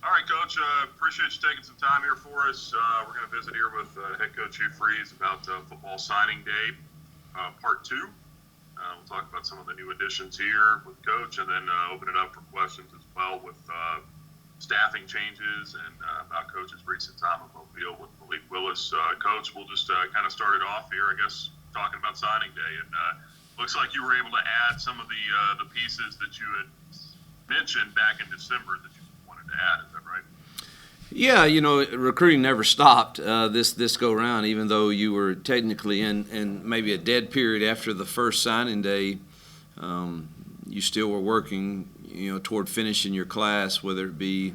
All right, Coach. Appreciate you taking some time here for us. We're going to visit here with head coach Hugh Freeze about football signing day, part two. We'll talk about some of the new additions here with Coach, and then open it up for questions as well with staffing changes and about Coach's recent time on Mobile with Malik Willis. Coach, we'll just kind of start it off here, I guess, talking about signing day. And looks like you were able to add some of the pieces that you had mentioned back in December that you wanted to add. Is that right? Yeah, recruiting never stopped this go round. Even though you were technically in maybe a dead period after the first signing day, you still were working, toward finishing your class, whether it be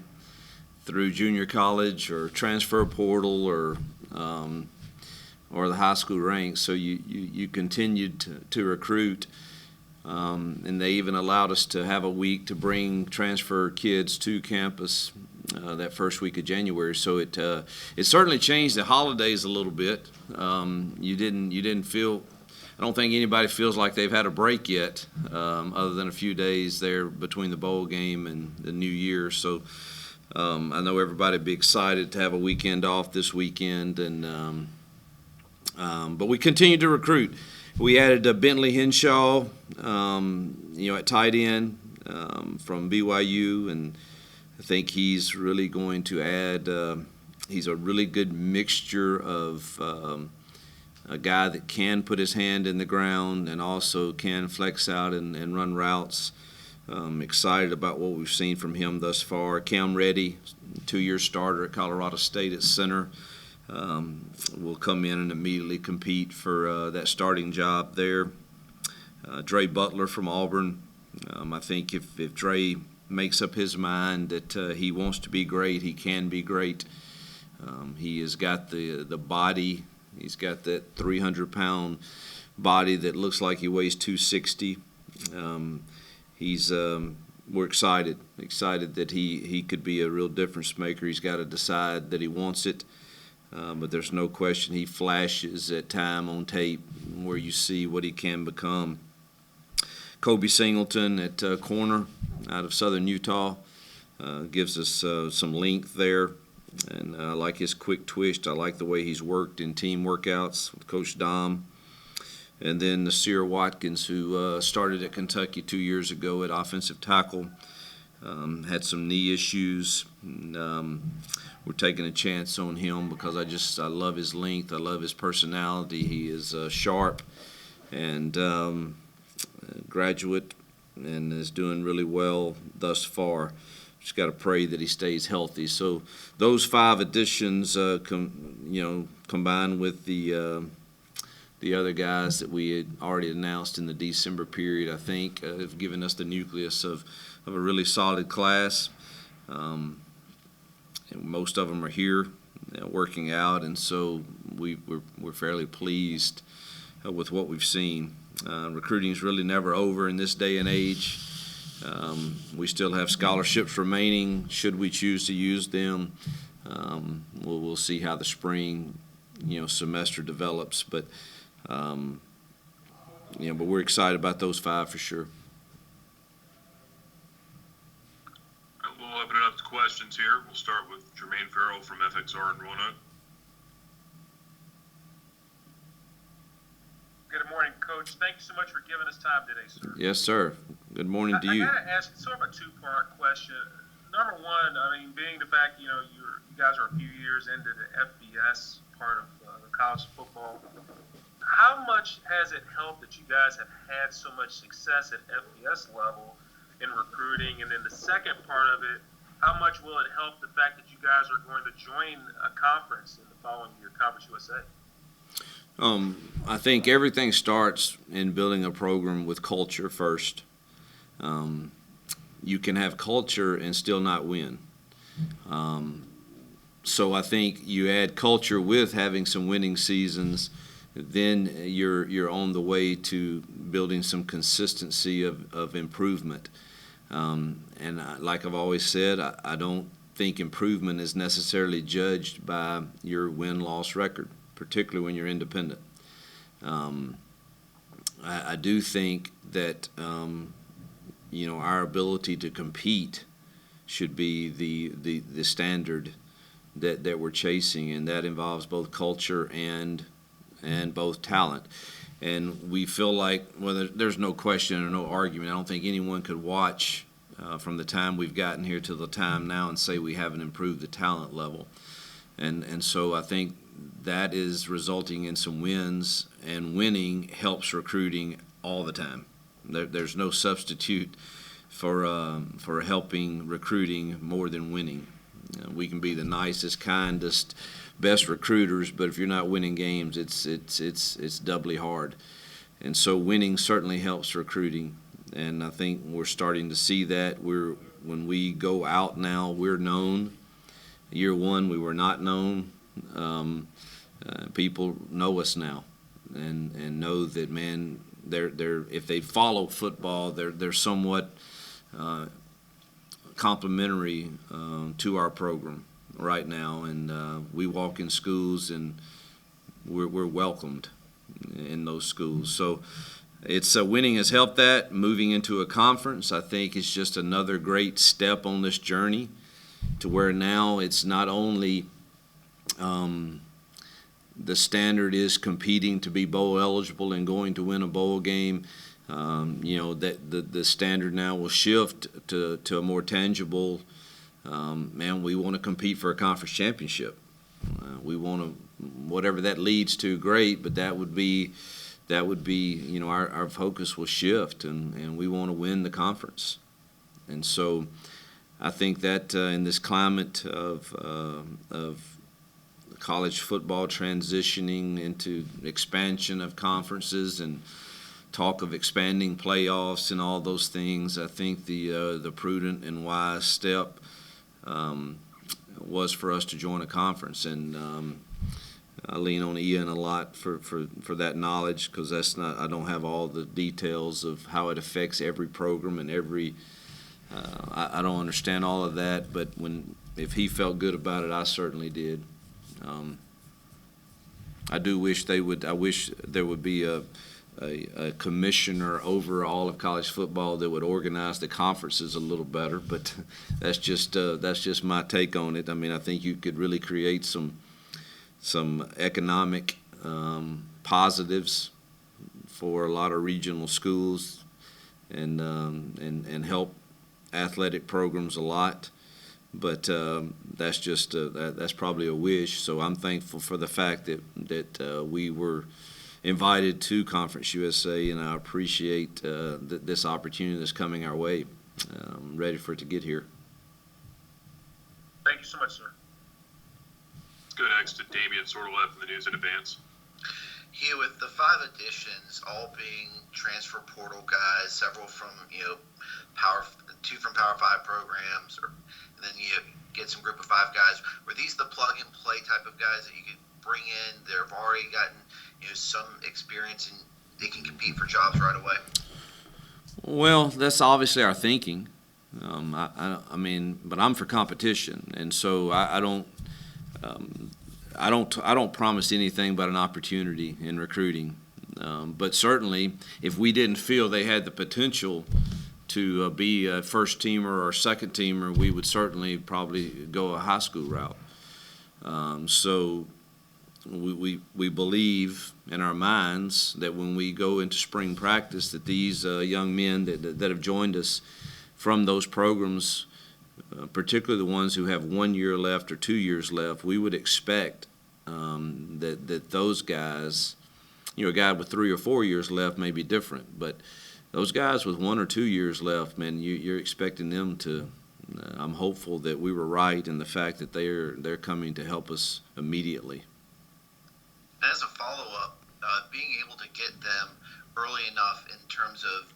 through junior college or transfer portal or the high school ranks. So you continued to recruit. And they even allowed us to have a week to bring transfer kids to campus that first week of January. So it certainly changed the holidays a little bit. You didn't feel. I don't think anybody feels like they've had a break yet, other than a few days there between the bowl game and the New Year. So I know everybody would be excited to have a weekend off this weekend, and but we continued to recruit. We added Bentley Henshaw, at tight end from BYU, and I think he's really going to add. He's a really good mixture of a guy that can put his hand in the ground and also can flex out and run routes. Excited about what we've seen from him thus far. Cam Reddy, 2-year starter at Colorado State at center. Will come in and immediately compete for that starting job there. Dre Butler from Auburn. I think if Dre makes up his mind that he wants to be great, he can be great. He has got the body. He's got that 300-pound body that looks like he weighs 260. We're excited that he could be a real difference maker. He's got to decide that he wants it. But there's no question he flashes at time on tape where you see what he can become. Kobe Singleton at corner out of Southern Utah gives us some length there. And I like his quick twist. I like the way he's worked in team workouts with Coach Dom. And then Nasir Watkins, who started at Kentucky 2 years ago at offensive tackle, had some knee issues. We're taking a chance on him because I love his length. I love his personality. He is sharp and graduate and is doing really well thus far. Just got to pray that he stays healthy. So those 5 additions, combined with the other guys that we had already announced in the December period, I think have given us the nucleus of a really solid class. And most of them are here working out, and so we're fairly pleased with what we've seen. Recruiting is really never over in this day and age. We still have scholarships remaining should we choose to use them. We'll see how the spring semester develops, but we're excited about those 5 for sure. We'll open it up to questions here. We'll start with Jermaine Farrell from FXR in Roanoke. Good morning, Coach. Thank you so much for giving us time today, sir. Yes, sir. Good morning to you. I got to ask sort of a 2-part question. Number one, being the fact, you guys are a few years into the FBS part of the college football, how much has it helped that you guys have had so much success at FBS level in recruiting? And then the second part of it, how much will it help the fact that you guys are going to join a conference in the following year, Conference USA? I think everything starts in building a program with culture first. You can have culture and still not win. So I think you add culture with having some winning seasons, then you're on the way to building some consistency of improvement. And like I've always said, I don't think improvement is necessarily judged by your win-loss record, particularly when you're independent. I do think that our ability to compete should be the standard that we're chasing, and that involves both culture and both talent. And we feel like, well, there's no question or no argument. I don't think anyone could watch from the time we've gotten here to the time now and say we haven't improved the talent level. And so I think that is resulting in some wins, and winning helps recruiting all the time. There's no substitute for helping recruiting more than winning. We can be the nicest, kindest, best recruiters, but if you're not winning games, it's doubly hard. And so winning certainly helps recruiting, and I think we're starting to see that. When we go out now, we're known. Year one, we were not known. People know us now, and know that, man, they're if they follow football, they're somewhat complimentary to our program right now, and we walk in schools and we're welcomed in those schools. So it's winning has helped that. Moving into a conference, I think, is just another great step on this journey to where now it's not only the standard is competing to be bowl eligible and going to win a bowl game. That the standard now will shift to a more tangible. Man, we want to compete for a conference championship. We want to, whatever that leads to, great. But that would be, our focus will shift, and we want to win the conference. And so, I think that in this climate of college football transitioning into expansion of conferences and talk of expanding playoffs and all those things, I think the prudent and wise step was for us to join a conference. And I lean on Ian a lot for that knowledge, because I don't have all the details of how it affects every program and every. I don't understand all of that, but if he felt good about it, I certainly did. I do wish I wish there would be a commissioner over all of college football that would organize the conferences a little better, but that's just my take on it. I mean, I think you could really create some economic positives for a lot of regional schools, and help athletic programs a lot. But that's probably a wish. So I'm thankful for the fact that we were invited to Conference USA, and I appreciate this opportunity that's coming our way. I'm ready for it to get here. Thank you so much, sir. Let's go next to Damian Sordelef in the news in advance. Here, with the 5 additions all being transfer portal guys, several from 2 from Power 5 programs, and then you get some group of 5 guys. Were these the plug and play type of guys that you could bring in? They've already gotten some experience and they can compete for jobs right away. Well, that's obviously our thinking. I mean, but I'm for competition, and so I don't promise anything but an opportunity in recruiting. But certainly, if we didn't feel they had the potential to be a first teamer or second teamer, we would certainly probably go a high school route. So we believe in our minds that when we go into spring practice, that these young men that have joined us from those programs, particularly the ones who have 1 year left or 2 years left, we would expect that those guys, a guy with 3 or 4 years left may be different, but those guys with 1 or 2 years left, man, you're expecting them to. I'm hopeful that we were right in the fact that they're coming to help us immediately. As a follow-up, being able to get them early enough in terms of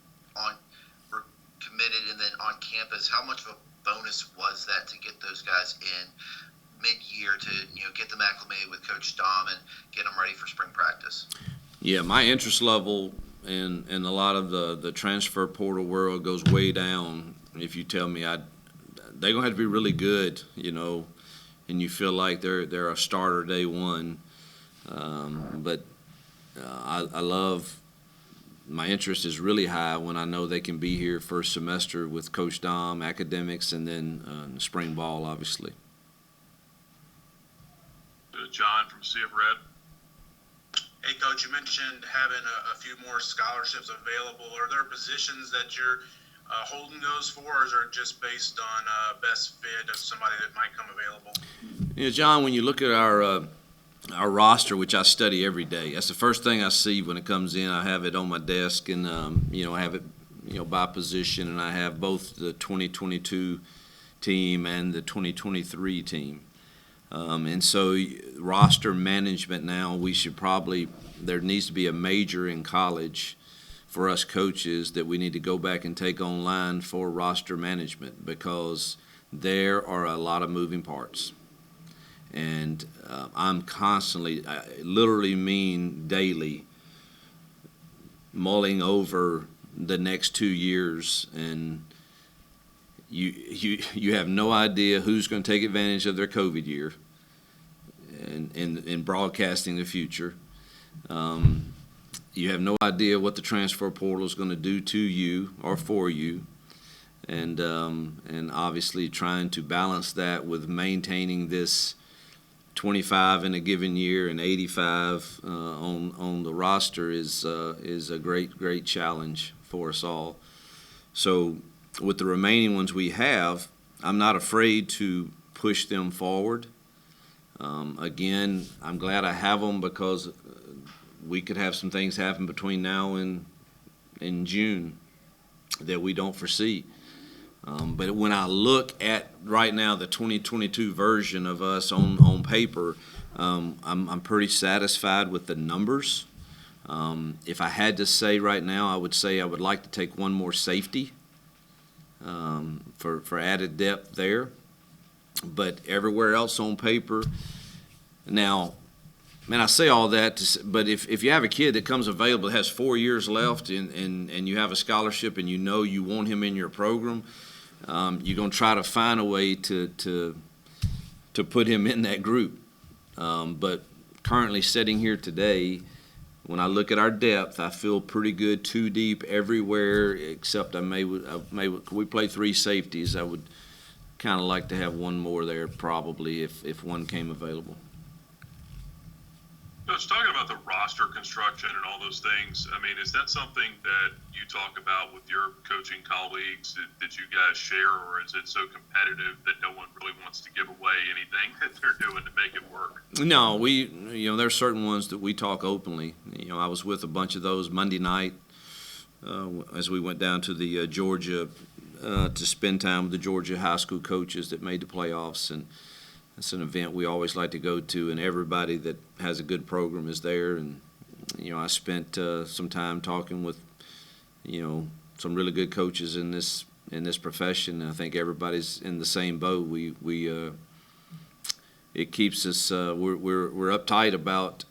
committed and then on campus, how much of a bonus was that to get those guys in mid-year to get them acclimated with Coach Dom and get them ready for spring practice? Yeah, my interest level in a lot of the transfer portal world goes way down. If you tell me they're gonna have to be really good, and you feel like they're a starter day one. But I love my interest is really high when I know they can be here first semester with Coach Dom, academics, and then spring ball, obviously. John from Sea of Red. Hey, Coach, you mentioned having a few more scholarships available. Are there positions that you're holding those for, or is it just based on best fit of somebody that might come available? John, when you look at our roster, which I study every day, that's the first thing I see when it comes in. I have it on my desk, and I have it by position, and I have both the 2022 team and the 2023 team. And so roster management now, there needs to be a major in college for us coaches that we need to go back and take online for roster management, because there are a lot of moving parts. And I'm constantly, I literally mean daily, mulling over the next 2 years, and you have no idea who's going to take advantage of their COVID year and in broadcasting the future. You have no idea what the transfer portal is going to do to you or for you, and obviously trying to balance that with maintaining this 25 in a given year and 85 on the roster is a great challenge for us all. So with the remaining ones we have, I'm not afraid to push them forward. Again, I'm glad I have them, because we could have some things happen between now and in June that we don't foresee. But when I look at right now the 2022 version of us on paper, I'm pretty satisfied with the numbers. If I had to say right now, I would say I would like to take one more safety for added depth there. But everywhere else on paper, now, man, I say all that, but if you have a kid that comes available that has 4 years left and you have a scholarship and you want him in your program, you're going to try to find a way to put him in that group. But currently sitting here today, when I look at our depth, I feel pretty good, 2 deep everywhere, except we play 3 safeties. I would kind of like to have one more there probably if one came available. Coach, talking about the roster construction and all those things, I mean, is that something that you talk about with your coaching colleagues that you guys share, or is it so competitive that no one really wants to give away anything that they're doing to make it work? No, there's certain ones that we talk openly. I was with a bunch of those Monday night as we went down to the Georgia to spend time with the Georgia high school coaches that made the playoffs, and it's an event we always like to go to, and everybody that has a good program is there. And I spent some time talking with some really good coaches in this profession. I think everybody's in the same boat. It keeps us we're uptight about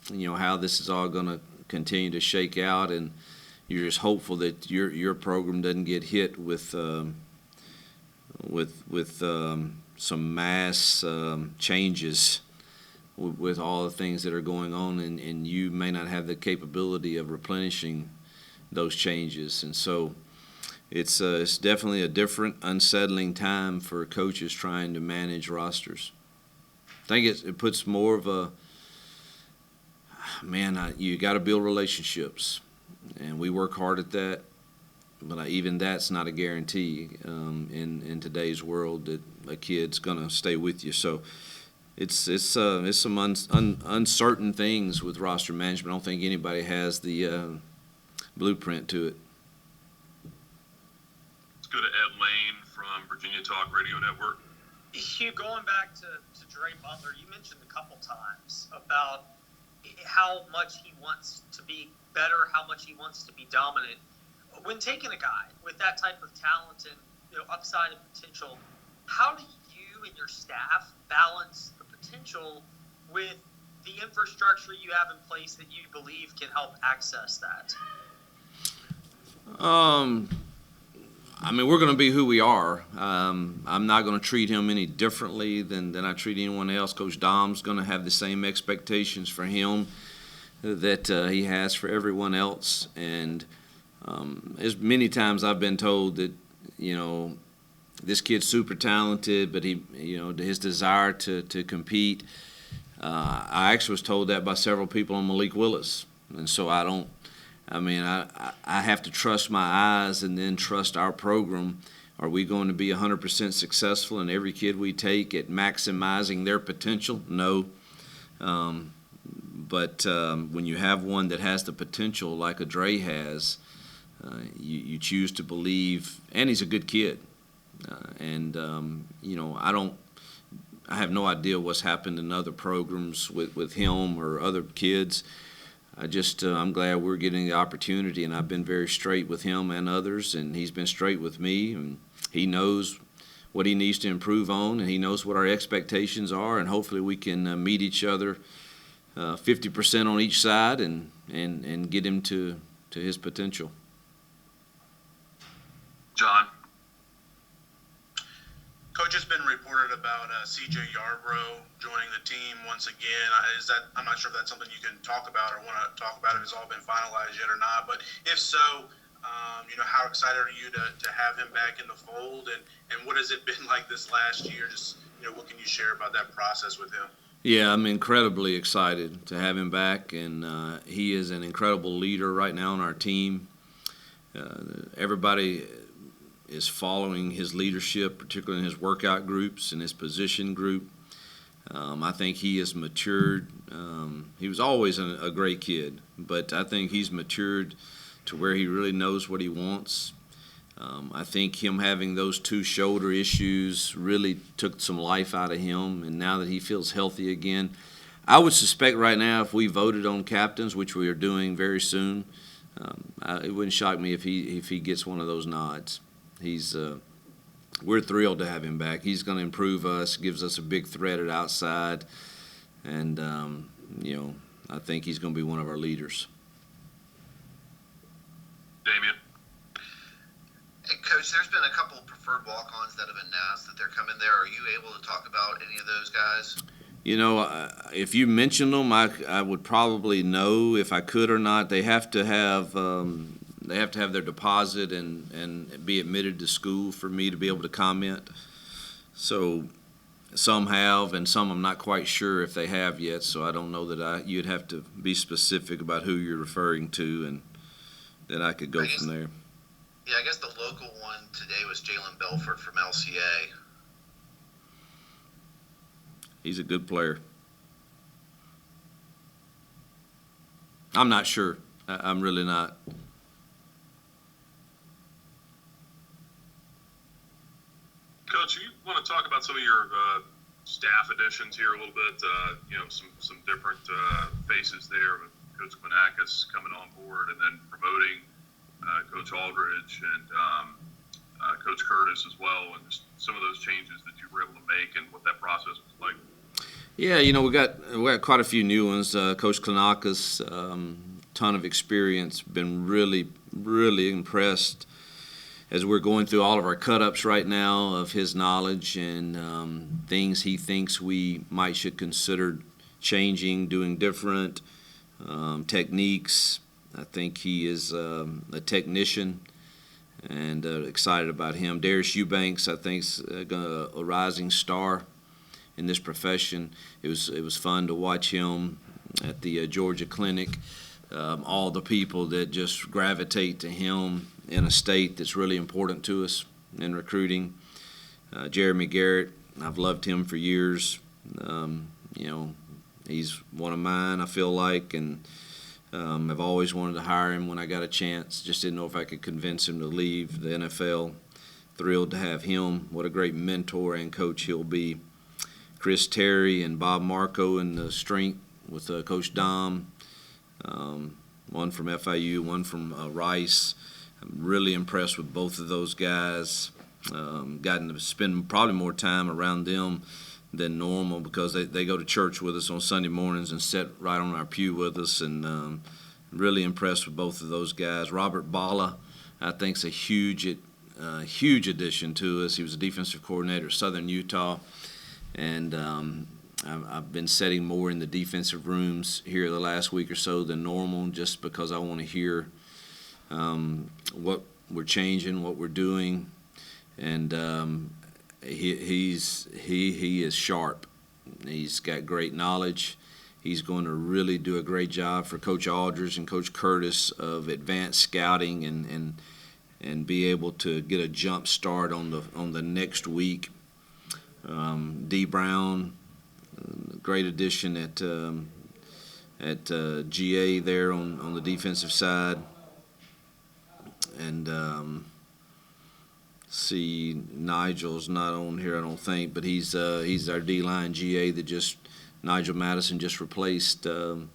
how this is all going to continue to shake out, and you're just hopeful that your program doesn't get hit with some mass changes with all the things that are going on, and you may not have the capability of replenishing those changes. And so it's definitely a different, unsettling time for coaches trying to manage rosters. I think it puts more of a, you got to build relationships, and we work hard at that. But even that's not a guarantee in today's world that a kid's going to stay with you. So it's some uncertain things with roster management. I don't think anybody has the blueprint to it. Let's go to Ed Lane from Virginia Talk Radio Network. Hugh, going back to Dre Butler, you mentioned a couple times about how much he wants to be better, how much he wants to be dominant. When taking a guy with that type of talent and upside and potential, how do you and your staff balance the potential with the infrastructure you have in place that you believe can help access that? We're going to be who we are. I'm not going to treat him any differently than I treat anyone else. Coach Dom's going to have the same expectations for him. that he has for everyone else. And as many times I've been told that, this kid's super talented, but his desire to compete. I actually was told that by several people on Malik Willis. And so I have to trust my eyes and then trust our program. Are we going to be 100% successful in every kid we take at maximizing their potential? No. But when you have one that has the potential like a Dre has, you choose to believe, and he's a good kid. I have no idea what's happened in other programs with him or other kids. I'm glad we're getting the opportunity, and I've been very straight with him and others, and he's been straight with me, and he knows what he needs to improve on, and he knows what our expectations are, and hopefully we can meet each other 50% on each side and get him to his potential. John? Coach, has been reported about C.J. Yarbrough joining the team once again. I'm not sure if that's something you can talk about or want to talk about if it's all been finalized yet or not. But if so, how excited are you to have him back in the fold? And what has it been like this last year? Just, what can you share about that process with him? Yeah, I'm incredibly excited to have him back, and he is an incredible leader right now on our team. Everybody is following his leadership, particularly in his workout groups and his position group. I think he has matured. He was always a great kid, but I think he's matured to where he really knows what he wants. I think him having those 2 shoulder issues really took some life out of him, and now that he feels healthy again, I would suspect right now if we voted on captains, which we are doing very soon, it wouldn't shock me if he gets one of those nods. We're thrilled to have him back. He's going to improve us, gives us a big threat at outside, and I think he's going to be one of our leaders. Damian? Hey, Coach, there's been a couple of preferred walk-ons that have announced that they're coming there. Are you able to talk about any of those guys? If you mention them, I would probably know if I could or not. They have to have their deposit and be admitted to school for me to be able to comment. So some have, and some I'm not quite sure if they have yet. So I don't know that you'd have to be specific about who you're referring to, and then I could go from there. Yeah, I guess the local one today was Jalen Belfort from LCA. He's a good player. I'm not sure. I'm really not. Coach, you want to talk about some of your staff additions here a little bit? Some different faces there with Coach Quinakis coming on board and then promoting Coach Aldridge and Coach Curtis as well, and just some of those changes that you were able to make and what that process was like. Yeah, we got quite a few new ones. Coach Quinakis, ton of experience. Been really, really impressed as we're going through all of our cut-ups right now of his knowledge and things he thinks we should consider changing, doing different, techniques. I think he is a technician, and excited about him. Darius Eubanks, I think, is a rising star in this profession. It was fun to watch him at the Georgia Clinic. All the people that just gravitate to him in a state that's really important to us in recruiting. Jeremy Garrett, I've loved him for years. He's one of mine, I feel like, and I've always wanted to hire him when I got a chance. Just didn't know if I could convince him to leave the NFL. Thrilled to have him. What a great mentor and coach he'll be. Chris Terry and Bob Marco in the strength with Coach Dom. One from FIU, one from Rice. I'm really impressed with both of those guys. Gotten to spend probably more time around them than normal because they go to church with us on Sunday mornings and sit right on our pew with us, and really impressed with both of those guys. Robert Bala, I think, is a huge addition to us. He was a defensive coordinator at Southern Utah, and I've been sitting more in the defensive rooms here the last week or so than normal, just because I want to hear what we're changing, what we're doing, and he is sharp. He's got great knowledge. He's going to really do a great job for Coach Aldridge and Coach Curtis of advanced scouting and be able to get a jump start on the next week. D. Brown, great addition at GA there on the defensive side, and see, Nigel's not on here, I don't think, but he's our D-line GA that Nigel Madison just replaced Von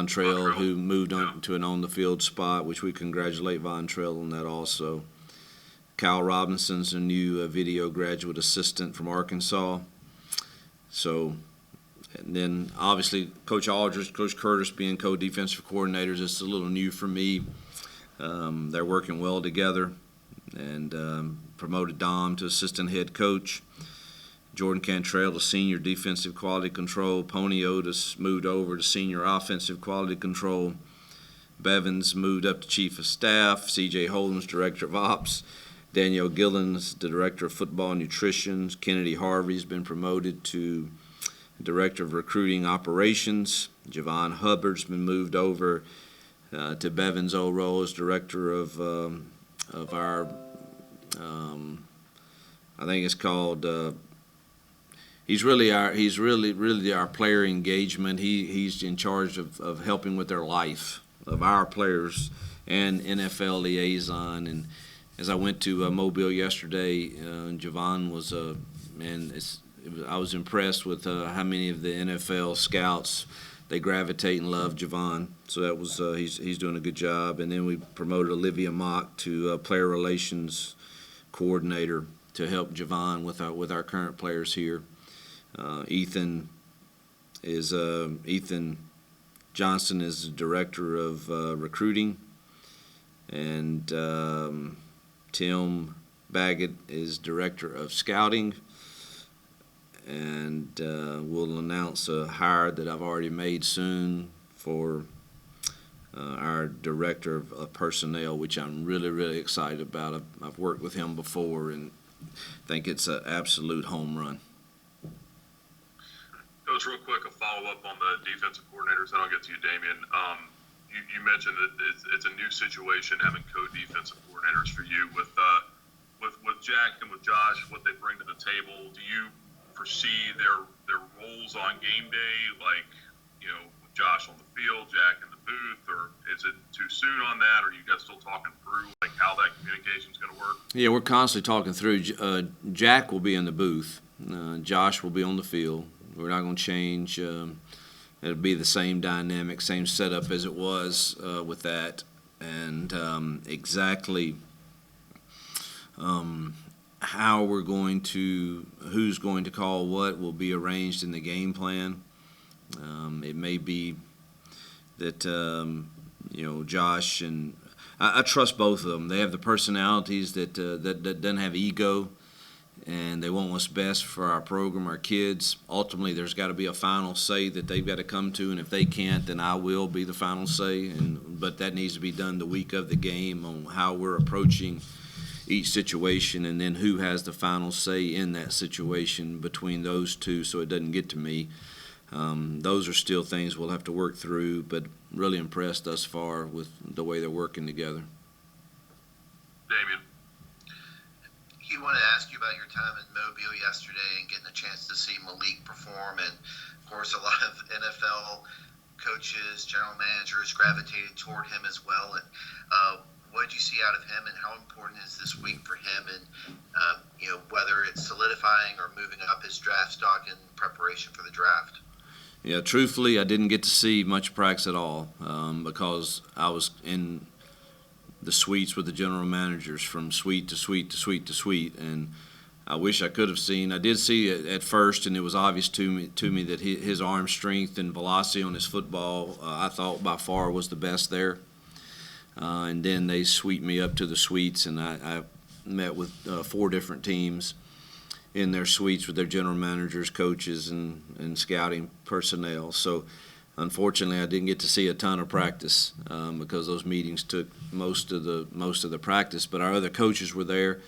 Trail, who moved on to an on-the-field spot, which we congratulate Von Trail on that also. Kyle Robinson's a new video graduate assistant from Arkansas. So, and then obviously Coach Aldridge, Coach Curtis being co-defensive coordinators, it's a little new for me. They're working well together, and promoted Dom to assistant head coach. Jordan Cantrell to senior defensive quality control. Pony Otis moved over to senior offensive quality control. Bevins moved up to chief of staff. C.J. Holmes, director of ops. Danielle Gillens, the director of football and nutrition. Kennedy Harvey's been promoted to director of recruiting operations. Javon Hubbard's been moved over to Bevin's old role as director of our, I think it's called. He's really our player engagement. He's in charge of helping with their life of our players and NFL liaison. And as I went to Mobile yesterday, Javon was I was impressed with how many of the NFL scouts, they gravitate and love Javon. So that was he's doing a good job. And then we promoted Olivia Mock to player relations coordinator to help Javon with our current players here. Ethan Johnson is the director of recruiting, and Tim Baggett is director of scouting. And we'll announce a hire that I've already made soon for our director of personnel, which I'm really, really excited about. I've worked with him before and think it's an absolute home run. Coach, real quick, a follow-up on the defensive coordinators, then I'll get to you, Damian. You mentioned that it's a new situation having co-defensive coordinators for you. With Jack and with Josh, what they bring to the table, do you foresee their roles on game day, like, with Josh on the field, Jack in the booth, or is it too soon on that? Or are you guys still talking through, like, how that communication is going to work? Yeah, we're constantly talking through. Jack will be in the booth. Josh will be on the field. We're not going to change. It'll be the same dynamic, same setup as it was with that. And exactly how we're going to, who's going to call what will be arranged in the game plan. It may be that, Josh and I trust both of them. They have the personalities that doesn't have ego, and they want what's best for our program, our kids. Ultimately, there's got to be a final say that they've got to come to, and if they can't, then I will be the final say. But that needs to be done the week of the game on how we're approaching each situation, and then who has the final say in that situation between those two, so it doesn't get to me. Those are still things we'll have to work through, but really impressed thus far with the way they're working together. Damian. He wanted to ask you about your time in Mobile yesterday and getting a chance to see Malik perform. And, of course, a lot of NFL coaches, general managers gravitated toward him as well. And what did you see out of him, and how important is this week for him? And, whether it's solidifying or moving up his draft stock in preparation for the draft? Yeah, truthfully, I didn't get to see much practice at all because I was in the suites with the general managers from suite to suite to suite to suite, and I wish I could have seen. I did see it at first, and it was obvious to me that his arm strength and velocity on his football, I thought by far was the best there. And then they sweeped me up to the suites, and I met with 4 different teams. in their suites with their general managers, coaches, and scouting personnel. So unfortunately, I didn't get to see a ton of practice because those meetings took most of the practice. But our other coaches were there.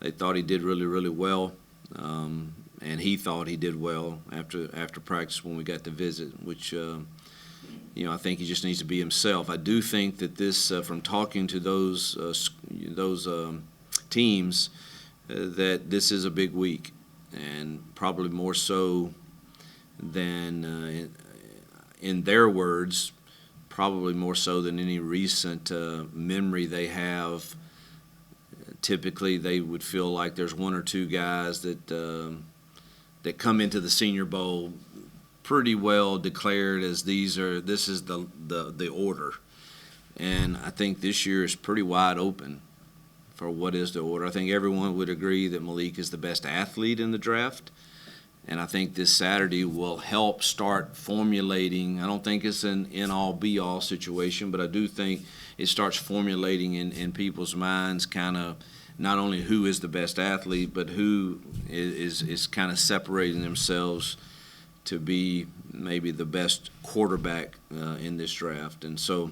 They thought he did really, really well, and he thought he did well after practice when we got to visit, which I think he just needs to be himself. I do think that this, from talking to those teams, that this is a big week, and probably more so than, in their words, probably more so than any recent memory they have. Typically, they would feel like there's one or two guys that come into the Senior Bowl pretty well declared as this is the order, and I think this year is pretty wide open for what is the order. I think everyone would agree that Malik is the best athlete in the draft, and I think this Saturday will help start formulating. I don't think it's an end-all be-all situation, but I do think it starts formulating in people's minds kind of not only who is the best athlete, but who is kind of separating themselves to be maybe the best quarterback in this draft. And so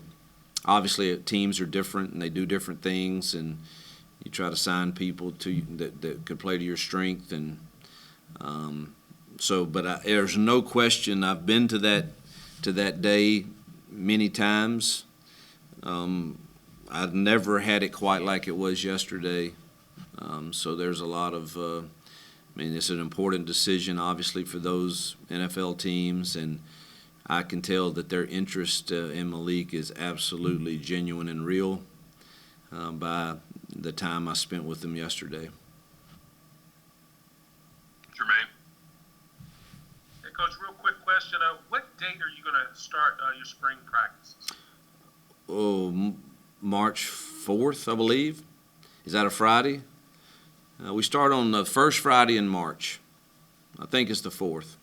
obviously teams are different and they do different things, and you try to sign people that could play to your strength. And but there's no question I've been to that day many times. I've never had it quite like it was yesterday. So there's a lot of it's an important decision, obviously, for those NFL teams, and I can tell that their interest in Malik is absolutely genuine and real by the time I spent with them yesterday. Jermaine? Hey, Coach, real quick question. What date are you going to start your spring practices? March 4th, I believe. Is that a Friday? We start on the first Friday in March. I think it's the 4th.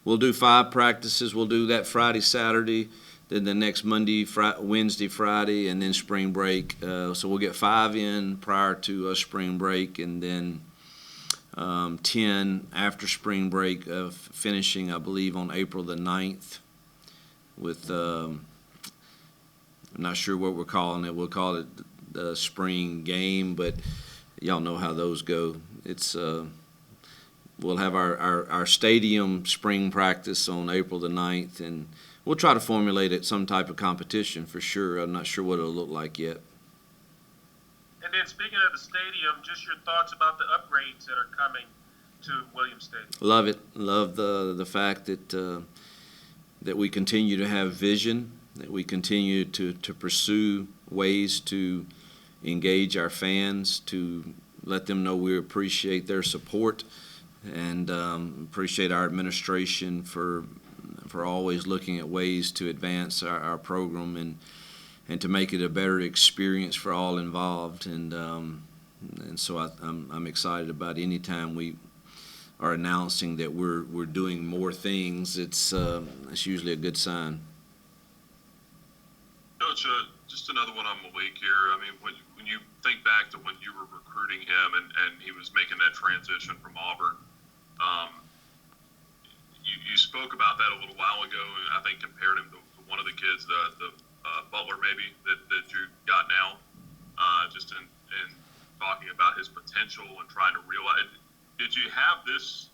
We'll do 5 practices. We'll do that Friday, Saturday, then the next Monday, Wednesday, Friday, and then spring break. So we'll get 5 in prior to spring break, and then 10 after spring break, finishing, I believe, on April the 9th with I'm not sure what we're calling it. We'll call it the spring game, but y'all know how those go. It's we'll have our stadium spring practice on April the 9th, and we'll try to formulate it some type of competition for sure. I'm not sure what it'll look like yet. And then speaking of the stadium, just your thoughts about the upgrades that are coming to Williams Stadium. Love it. Love the fact that we continue to have vision, that we continue to pursue ways to engage our fans, to let them know we appreciate their support, and appreciate our administration for always looking at ways to advance our program and to make it a better experience for all involved. And so I'm excited about any time we are announcing that we're doing more things. It's usually a good sign. Coach, just another one on Malik here. I mean, when you think back to when you were recruiting him and he was making that transition from Auburn, you spoke about that a little while ago, and I think compared him to one of the kids, the Butler maybe, that you got now, just in talking about his potential and trying to realize. Did you have this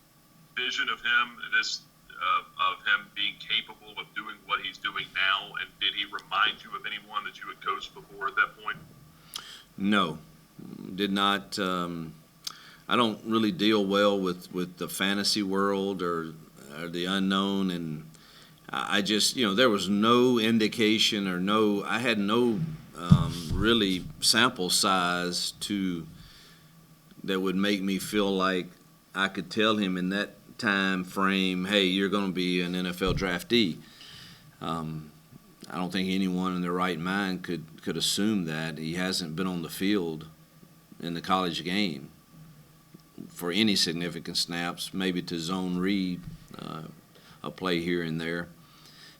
vision of him, of him being capable of doing what he's doing now, and did he remind you of anyone that you had coached before at that point? No, did not. I don't really deal well with the fantasy world or the unknown, and I just, there was no indication or I had no really sample size that would make me feel like I could tell him in that time frame, hey, you're going to be an NFL draftee. I don't think anyone in their right mind could assume that. He hasn't been on the field in the college game for any significant snaps, maybe to zone read a play here and there,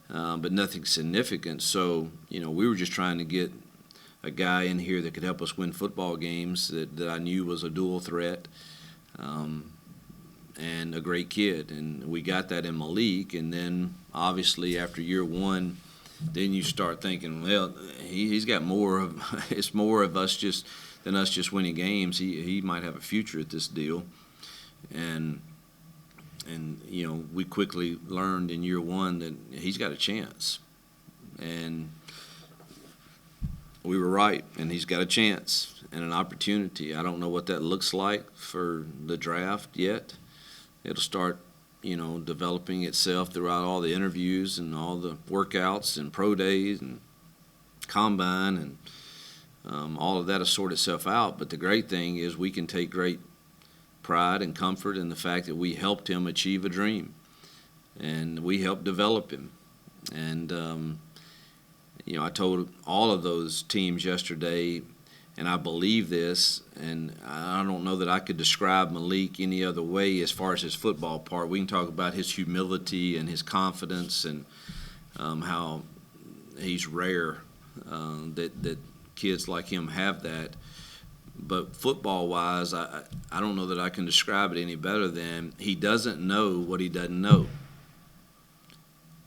but nothing significant. So, we were just trying to get a guy in here that could help us win football games that I knew was a dual threat, and a great kid. And we got that in Malik. And then obviously after year one, then you start thinking, well, he's got more of it's more of us just than us just winning games. He might have a future at this deal, and you know, we quickly learned in year one that he's got a chance, and we were right, and he's got a chance and an opportunity. I don't know what that looks like for the draft yet. It'll start, you know, developing itself throughout all the interviews and all the workouts and pro days and combine, and all of that will sort itself out. But the great thing is we can take great pride and comfort in the fact that we helped him achieve a dream, and we helped develop him. And you know, I told all of those teams yesterday, and I believe this, and I don't know that I could describe Malik any other way as far as his football part. We can talk about his humility and his confidence, and how he's rare that kids like him have that. But football-wise, I don't know that I can describe it any better than he doesn't know what he doesn't know.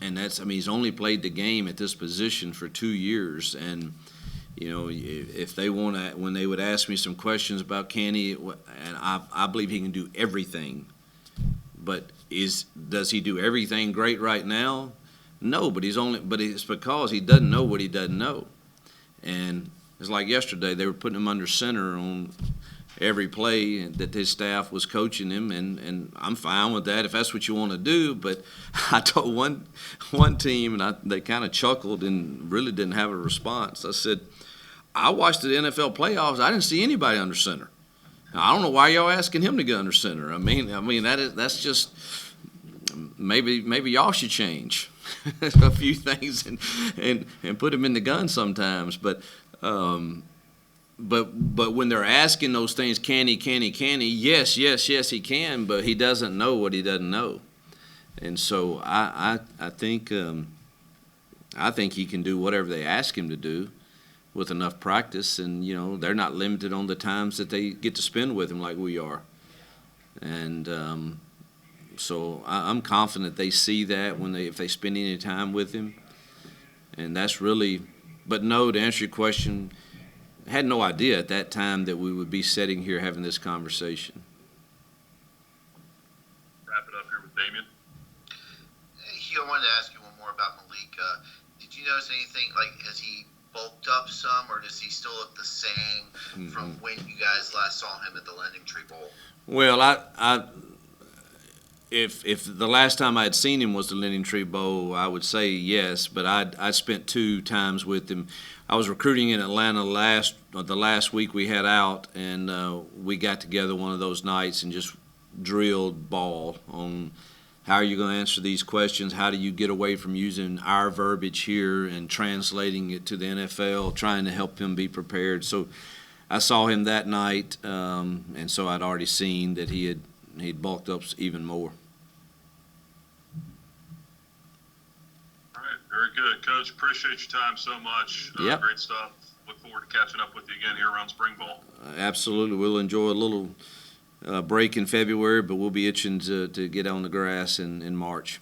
And that's, I mean, he's only played the game at this position for 2 years. And, you know, if they want to, when they would ask me some questions about can he, and I believe he can do everything. But does he do everything great right now? No, but it's because he doesn't know what he doesn't know. And it's like yesterday, they were putting him under center on every play that his staff was coaching him, and I'm fine with that if that's what you want to do. But I told one team, and they kind of chuckled and really didn't have a response. I said, I watched the NFL playoffs. I didn't see anybody under center. Now, I don't know why y'all asking him to get under center. I mean that's just maybe y'all should change a few things and put him in the gun sometimes. But when they're asking those things, can he? Yes, he can, but he doesn't know what he doesn't know. And so I think he can do whatever they ask him to do with enough practice. And, you know, they're not limited on the times that they get to spend with him like we are. And so I'm confident they see that if they spend any time with him. And that's really, but no, to answer your question, I had no idea at that time that we would be sitting here having this conversation. Wrap it up here with Damien. Hey, Hugh, I wanted to ask you one more about Malik. Did you notice anything, like, has he bulked up some, or does he still look the same from when you guys last saw him at the Lending Tree Bowl? Well, if the last time I had seen him was the Lending Tree Bowl, I would say yes, but I spent 2 times with him. I was recruiting in Atlanta the last week we had out, and we got together one of those nights and just drilled ball on how are you going to answer these questions, how do you get away from using our verbiage here and translating it to the NFL, trying to help him be prepared. So I saw him that night, and so I'd already seen that he'd bulked up even more. All right, very good. Coach, appreciate your time so much. Yep. Great stuff. Look forward to catching up with you again here around spring ball. Absolutely. We'll enjoy a little break in February, but we'll be itching to get on the grass in March.